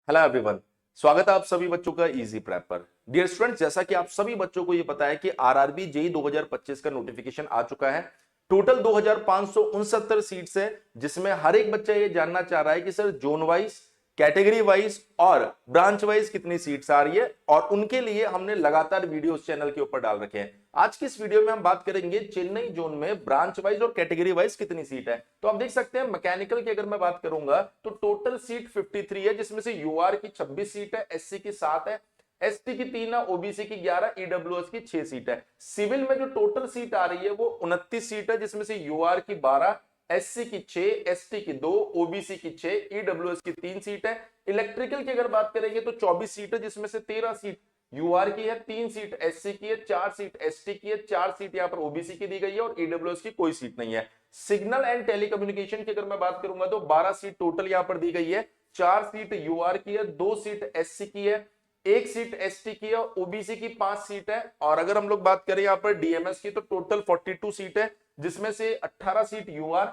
Hello everyone, स्वागत है आप सभी बच्चों का इजी प्रेप पर। डियर स्टूडेंट्स, जैसा कि आप सभी बच्चों को ये पता है कि आरआरबी जेई 2025 का नोटिफिकेशन आ चुका है। टोटल 2569 सीट्स है, जिसमें हर एक बच्चा ये जानना चाह रहा है कि sir John wise, category wise और ब्रांच वाइज कितनी सीट्स आ रही है, और उनके लिए हमने लगातार वीडियो उस चैनल के ऊपर डाल रखे हैं। आज की इस वीडियो में हम बात करेंगे चेन्नई जोन में ब्रांच वाइज और कैटेगरी वाइज कितनी सीट है। तो आप देख सकते हैं मैकेनिकल की अगर मैं बात करूंगा तो टोटल सीट 53 है, जिसमें से यूआर की 26 सीट है, एससी की 7 है, एसटी की 3 है, ओबीसी की 11, ईडब्ल्यूएस की 6 सीट है। सिविल में जो टोटल सीट आ रही है वो 29 सीट है, जिसमें से यूआर की 12, एससी की 6, एसटी की 2, ओबीसी की 6, ईडब्ल्यूएस की 3 सीट है। इलेक्ट्रिकल की अगर बात करेंगे तो 24 सीट है, जिसमें से 13 सीट यूआर की है, 3 सीट एससी की है, 4 सीट एसटी की है, 4 सीट यहाँ पर ओबीसी की दी गई है और ईडब्ल्यूएस की कोई सीट नहीं है। सिग्नल एंड टेलीकम्युनिकेशन की अगर मैं बात करूंगा तो 12 सीट टोटल यहाँ पर दी गई है, 4 सीट यूआर की है, 2 सीट एससी की है, 1 सीट एसटी की है, ओबीसी की 5 सीट है। और अगर हम लोग बात करें यहाँ पर डीएमएस की तो टोटल 42 सीट है, जिसमें से 18 seat UR,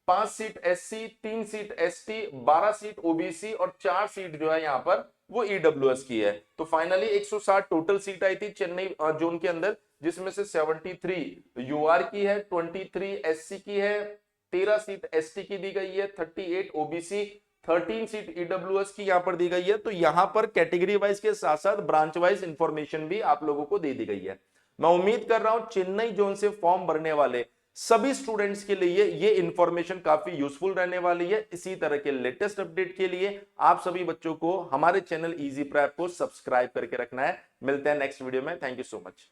5 seat SC, 3 seat ST, 12 seat OBC और 4 सीट जो है यहाँ पर वो ईडब्ल्यूएस की है। तो फाइनली 160 टोटल सीट आई थी चेन्नई जोन के अंदर, जिसमें से 73 यूआर की है, 23 एससी की है, 13 सीट एसटी की दी गई है, 38 ओबीसी, 13 सीट ईडब्ल्यूएस की यहां पर दी गई है। तो यहां पर कैटेगरी वाइज के साथ साथ ब्रांच वाइज इंफॉर्मेशन भी आप लोगों को दे दी गई है। मैं उम्मीद कर रहा हूं चेन्नई जोन से फॉर्म भरने वाले सभी स्टूडेंट्स के लिए ये इंफॉर्मेशन काफी यूजफुल रहने वाली है। इसी तरह के लेटेस्ट अपडेट के लिए आप सभी बच्चों को हमारे चैनल इजी प्रेप को सब्सक्राइब करके रखना है। मिलते हैं नेक्स्ट वीडियो में। Thank you so much.